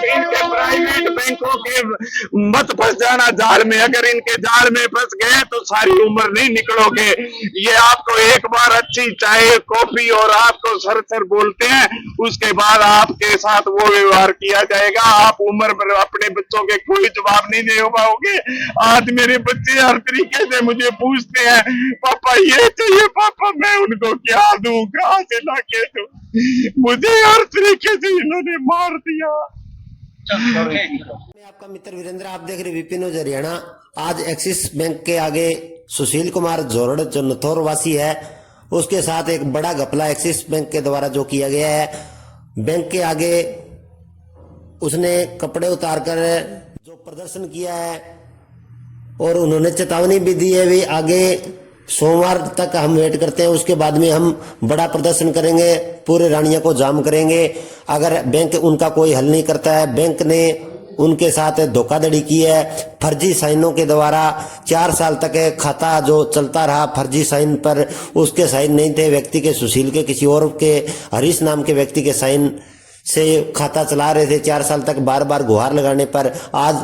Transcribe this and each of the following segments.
इनके प्राइवेट बैंकों के मत फंस जाना जाल में। अगर इनके जाल में फंस गए तो सारी उम्र नहीं निकलोगे। ये आपको एक बार अच्छी चाय कॉफी और आपको सर सर बोलते हैं, उसके बाद आपके साथ वो व्यवहार किया जाएगा। आप उम्र पर अपने बच्चों के कोई जवाब नहीं दे पाओगे। आज मेरे बच्चे हर तरीके से मुझे पूछते हैं, पापा ये चाहिए, पापा मैं उनको क्या दूं, कहां से लाके दूं। मुझे हर तरीके से इन्होंने मार दिया। मैं आपका मित्र वीरेंद्र, आप देख रहे विपिन न्यूज हरियाणा। आज एक्सिस बैंक के आगे सुशील कुमार जोरड़ जो नथौर वासी है, उसके साथ एक बड़ा घपला एक्सिस बैंक के द्वारा जो किया गया है। बैंक के आगे उसने कपड़े उतारकर जो प्रदर्शन किया है और उन्होंने चेतावनी भी दी है, भी आगे सोमवार तक हम वेट करते हैं, उसके बाद में हम बड़ा प्रदर्शन करेंगे, पूरे रानिया को जाम करेंगे। अगर बैंक उनका कोई हल नहीं करता है, बैंक ने उनके साथ धोखाधड़ी की है। फर्जी साइनों के द्वारा 4 साल तक खाता जो चलता रहा फर्जी साइन पर, उसके साइन नहीं थे व्यक्ति के, सुशील के, किसी और के, हरीश नाम के व्यक्ति के साइन से खाता चला रहे थे 4 साल तक। बार बार गुहार लगाने पर आज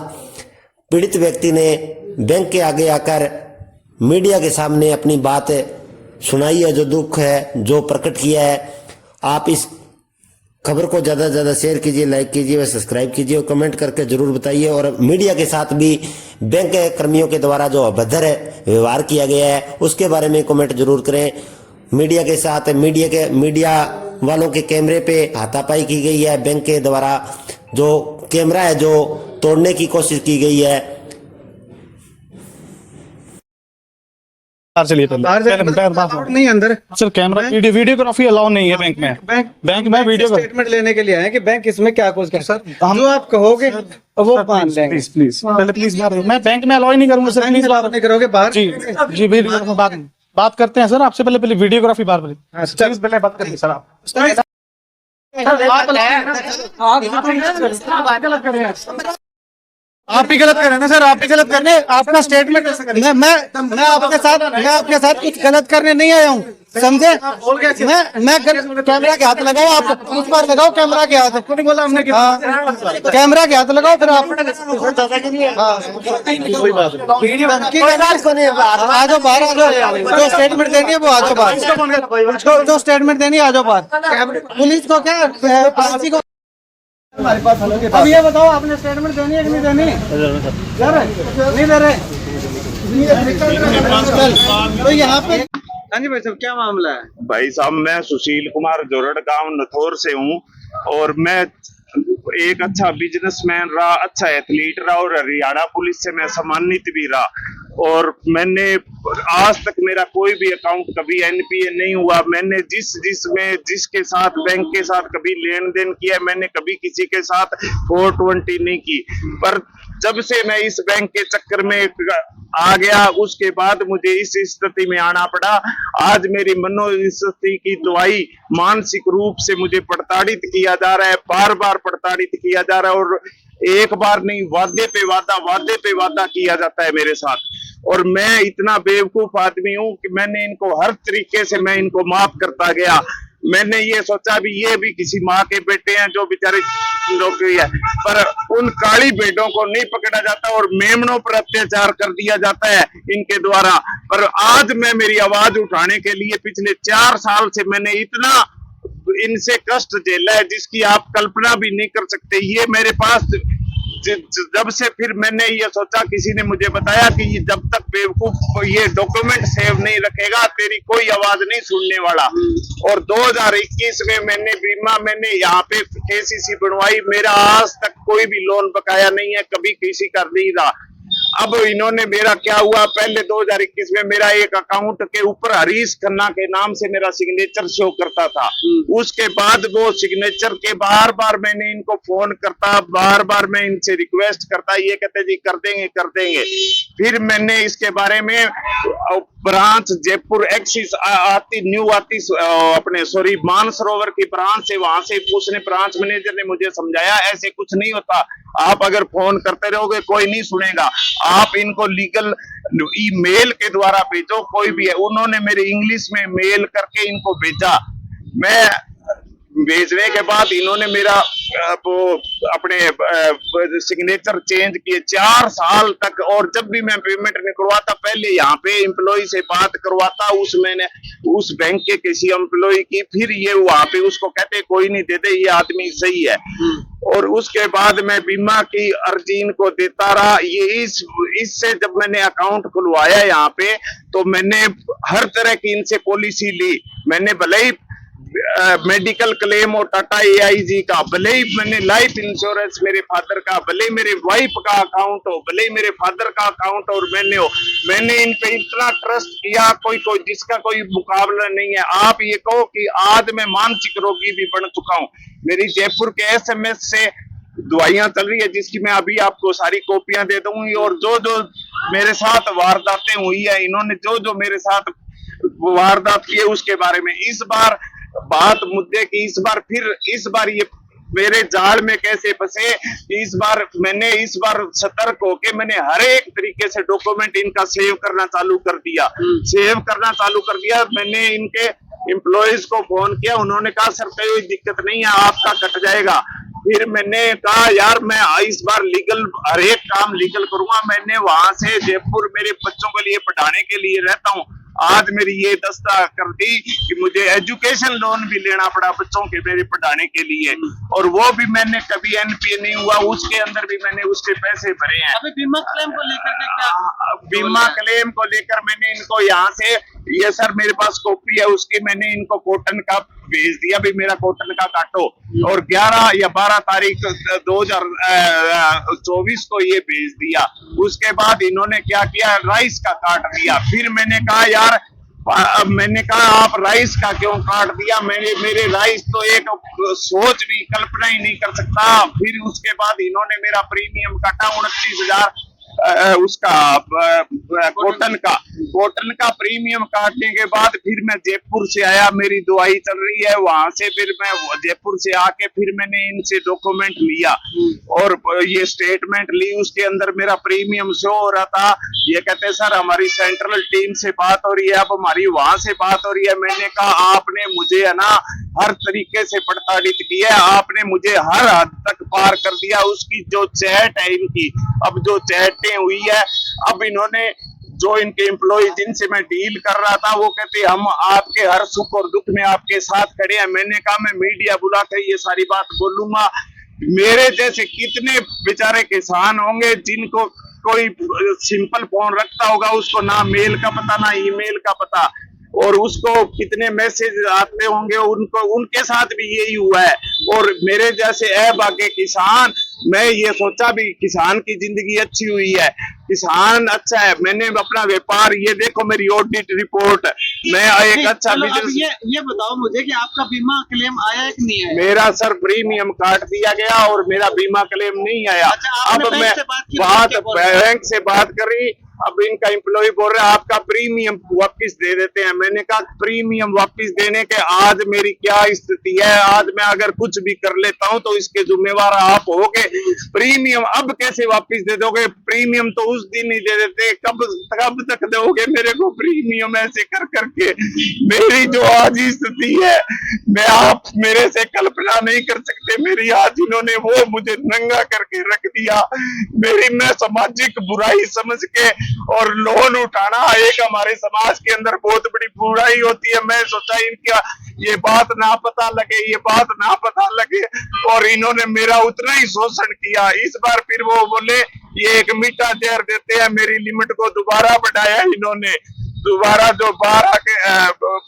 पीड़ित व्यक्ति ने बैंक के आगे आकर मीडिया के सामने अपनी बात सुनाई है, जो दुख है जो प्रकट किया है। आप इस खबर को ज्यादा से ज्यादा शेयर कीजिए, लाइक कीजिए व सब्सक्राइब कीजिए और कमेंट करके जरूर बताइए। और मीडिया के साथ भी बैंक कर्मियों के द्वारा जो अभद्र व्यवहार किया गया है उसके बारे में कमेंट जरूर करें। मीडिया के साथ मीडिया वालों के कैमरे पे हाथापाई की गई है, बैंक के द्वारा जो कैमरा है जो तोड़ने की कोशिश की गई है। चलिए नहीं अंदर सर, कैमरा वीडियोग्राफी अलाउ नहीं है बैंक में। बैंक में वीडियो स्टेटमेंट लेने के लिए आए कि बैंक इसमें क्या कुछ कर सर, जो आप कहोगे वो मान लेंगे। प्लीज पहले प्लीज मैं बैंक में अलाउ नहीं करूंगा सर, प्लीज बात नहीं करोगे बाहर। जी जी वीडियो बात करते हैं सर आपसे, पहले वीडियोग्राफी बार पहले बात करिए सर। आप भी गलत कर रहे हैं ना सर, आप भी गलत करने आपका स्टेटमेंट मैं आपके साथ कुछ गलत करने नहीं आया हूँ, समझे। मैं कैमरा के हाथ लगाओ, आप कुछ बार लगाओ कैमरा के हाथ, बोला हमने कैमरा के हाथ लगाओ, फिर आप आ जाओ बाहर, जो स्टेटमेंट देनी है वो आ जाओ बाहर, जो स्टेटमेंट देनी है आ जाओ बाहर। पुलिस को क्या हमारे पास अब ये बताओ आपने स्टेटमेंट देनी है कि नहीं देनी? नहीं दे रहे तो यहाँ पे। हाँ जी भाई साहब, क्या मामला है? भाई साहब मैं सुशील कुमार जोरड़ गांव नथौर से हूँ और मैं एक अच्छा बिजनेसमैन रहा, अच्छा एथलीट रहा और हरियाणा पुलिस से मैं सम्मानित भी रहा। और मैंने आज तक मेरा कोई भी अकाउंट कभी एनपीए नहीं हुआ। मैंने जिसके साथ बैंक के साथ कभी लेन देन किया, मैंने कभी किसी के साथ 420 नहीं की। पर जब से मैं इस बैंक के चक्कर में आ गया उसके बाद मुझे इस स्थिति में आना पड़ा। आज मेरी मनोस्थिति की दवाई मानसिक रूप से मुझे प्रताड़ित किया जा रहा है, बार बार प्रताड़ित किया जा रहा है और एक बार नहीं वादे पे वादा किया जाता है मेरे साथ। और मैं इतना बेवकूफ आदमी हूं कि मैंने इनको हर तरीके से मैं इनको माफ करता गया। मैंने ये सोचा भी ये भी किसी माँ के बेटे हैं जो बेचारे नौकरी है, पर उन काली बेटों को नहीं पकड़ा जाता और मेमनों पर अत्याचार कर दिया जाता है इनके द्वारा। पर आज मैं मेरी आवाज उठाने के लिए पिछले 4 साल से मैंने इतना इनसे कष्ट झेला है जिसकी आप कल्पना भी नहीं कर सकते। ये मेरे पास जब से फिर मैंने ये सोचा, किसी ने मुझे बताया कि ये जब तक बेवकूफ ये डॉक्यूमेंट सेव नहीं रखेगा तेरी कोई आवाज नहीं सुनने वाला। और 2021 में मैंने यहाँ पे केसीसी बनवाई, मेरा आज तक कोई भी लोन बकाया नहीं है, कभी किसी का नहीं रहा। अब इन्होंने मेरा क्या हुआ, पहले 2021 में मेरा एक अकाउंट के ऊपर हरीश खन्ना के नाम से मेरा सिग्नेचर शो करता था। उसके बाद वो सिग्नेचर के बार बार मैंने इनको फोन करता, बार बार मैं इनसे रिक्वेस्ट करता, ये कहते जी कर देंगे। फिर मैंने इसके बारे में ब्रांच जयपुर एक्सिस न्यू आती मानसरोवर की ब्रांच से, वहां से उसने ब्रांच मैनेजर ने मुझे समझाया ऐसे कुछ नहीं होता, आप अगर फोन करते रहोगे कोई नहीं सुनेगा, आप इनको लीगल ईमेल के द्वारा भेजो, कोई भी है। उन्होंने मेरे इंग्लिश में मेल करके इनको भेजा। भेजने के बाद इन्होंने मेरा वो अपने सिग्नेचर चेंज किए 4 साल तक। और जब भी मैं पेमेंट नहीं करवाता पहले यहाँ पे एम्प्लॉय से बात करवाता, उस बैंक के किसी एम्प्लॉय की, फिर ये वहां पे उसको कहते कोई नहीं देते, ये आदमी सही है। और उसके बाद मैं बीमा की अर्जी इनको देता रहा। ये इससे जब मैंने अकाउंट खुलवाया यहाँ पे, तो मैंने हर तरह की इनसे पॉलिसी ली। मैंने भले ही मेडिकल क्लेम और टाटा AIG का, भले ही मैंने लाइफ इंश्योरेंस मेरे फादर का, भले ही मेरे वाइफ का अकाउंट हो, भले ही मेरे फादर का अकाउंट और मैंने इन पे इतना ट्रस्ट किया, कोई जिसका कोई मुकाबला नहीं है। आप ये कहो कि आज मैं मानसिक रोगी भी बन चुका हूँ। मेरी जयपुर के SMS से दवाइयां चल रही है, जिसकी मैं अभी आपको सारी कॉपियां दे दूंगी। और जो मेरे साथ वारदातें हुई है, इन्होंने जो मेरे साथ वारदात किए उसके बारे में, इस बार बात मुद्दे की, इस बार ये मेरे जाल में कैसे फंसे। इस बार सतर्क होके मैंने हर एक तरीके से डॉक्यूमेंट इनका सेव करना चालू कर दिया। मैंने इनके एम्प्लॉयज को फोन किया, उन्होंने कहा सर कोई दिक्कत नहीं है, आपका कट जाएगा। फिर मैंने कहा यार मैं इस बार हर एक काम लीगल करूंगा। मैंने वहां से जयपुर मेरे बच्चों के लिए पढ़ाने के लिए रहता हूँ। आज मेरी ये दस्ता कर दी कि मुझे एजुकेशन लोन भी लेना पड़ा बच्चों के मेरे पढ़ाने के लिए, और वो भी मैंने कभी NPA नहीं हुआ, उसके अंदर भी मैंने उसके पैसे भरे हैं। अभी बीमा क्लेम को लेकर के क्या? बीमा क्लेम को लेकर मैंने इनको यहाँ से, ये सर मेरे पास कॉपी है उसकी, मैंने इनको कॉटन का भेज दिया, भी मेरा कॉटन का काटो। और 11 या 12 तारीख 2024 को ये भेज दिया। उसके बाद इन्होंने क्या किया, राइस का काट दिया। फिर मैंने कहा यार, मैंने कहा आप राइस का क्यों काट दिया, मेरे राइस तो एक सोच भी कल्पना ही नहीं कर सकता। फिर उसके बाद इन्होंने मेरा प्रीमियम काटा 29,000 उसका कॉटन का प्रीमियम काटने के बाद फिर मैं जयपुर से आया, मेरी दवाई चल रही है वहां से। फिर मैं जयपुर से आके फिर मैंने इनसे डॉक्यूमेंट लिया और ये स्टेटमेंट ली, उसके अंदर मेरा प्रीमियम शो हो रहा था। ये कहते सर हमारी सेंट्रल टीम से बात हो रही है, अब हमारी वहां से बात हो रही है। मैंने कहा आपने मुझे है ना हर तरीके से प्रताड़ित किया, आपने मुझे हर हद तक पार कर दिया। उसकी जो चैट है इनकी, अब जो चैटें हुई है, अब इन्होंने जो इनके एम्प्लॉय जिनसे मैं डील कर रहा था, वो कहते हम आपके हर सुख और दुख में आपके साथ खड़े हैं। मैंने कहा मैं मीडिया बुला कर ये सारी बात बोलूंगा। मेरे जैसे कितने बेचारे किसान होंगे जिनको कोई सिंपल फोन रखता होगा, उसको ना मेल का पता ना ईमेल का पता, और उसको कितने मैसेज आते होंगे, उनके साथ भी यही हुआ है। और मेरे जैसे अभागे किसान, मैं ये सोचा भी किसान की जिंदगी अच्छी हुई है, किसान अच्छा है। मैंने अपना व्यापार, ये देखो मेरी ऑडिट रिपोर्ट, मैं एक अच्छा बिजनेस। ये बताओ मुझे कि आपका बीमा क्लेम आया है कि नहीं आया? मेरा सर प्रीमियम काट दिया गया और मेरा बीमा क्लेम नहीं आया। अच्छा, अब मैं बैंक से बात करी, अब इनका एम्प्लॉय बोल रहा है आपका प्रीमियम वापस दे देते हैं। मैंने कहा प्रीमियम वापस देने के आज मेरी क्या स्थिति है, आज मैं अगर कुछ भी कर लेता हूं तो इसके जिम्मेवार आप होगे। प्रीमियम अब कैसे वापस दे दोगे, प्रीमियम तो उस दिन ही दे देते, कब तक दोगे मेरे को प्रीमियम? ऐसे कर करके मेरी जो आज स्थिति है, मैं आप मेरे से कल्पना नहीं कर सकते। मेरी आज इन्होंने वो मुझे नंगा करके रख दिया, मैं सामाजिक बुराई समझ के, और लोन उठाना एक हमारे समाज के अंदर बहुत बड़ी बुराई होती है। मैं सोचा इनका ये बात ना पता लगे, और इन्होंने मेरा उतना ही शोषण किया। इस बार फिर वो बोले ये एक मीठा जहर देते हैं, मेरी लिमिट को दोबारा बढ़ाया इन्होंने। दोबारा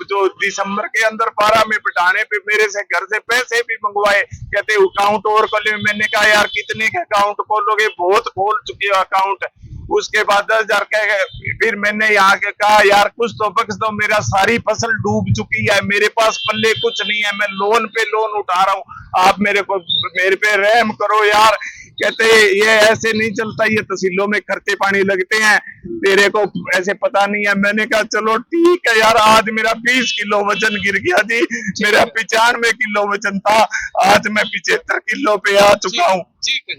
जो दिसंबर के अंदर 12 में बढ़ाने पे मेरे से घर से पैसे भी मंगवाए, कहते अकाउंट और खोले। मैंने कहा यार कितने के अकाउंट खोलोगे, बहुत खोल चुके हो अकाउंट। उसके बाद 10,000 कह, फिर मैंने यहाँ के कहा यार कुछ तो बख्श दो, मेरा सारी फसल डूब चुकी है, मेरे पास पल्ले कुछ नहीं है, मैं लोन पे लोन उठा रहा हूँ, आप मेरे पे रहम करो यार। कहते ये ऐसे नहीं चलता, ये तहसीलों में खर्चे पानी लगते हैं, तेरे को ऐसे पता नहीं है। मैंने कहा चलो ठीक है यार, आज मेरा 20 किलो वजन गिर गया जी, मेरा 95 किलो वजन था, आज मैं 75 किलो पे आ चुका हूँ। ठीक है।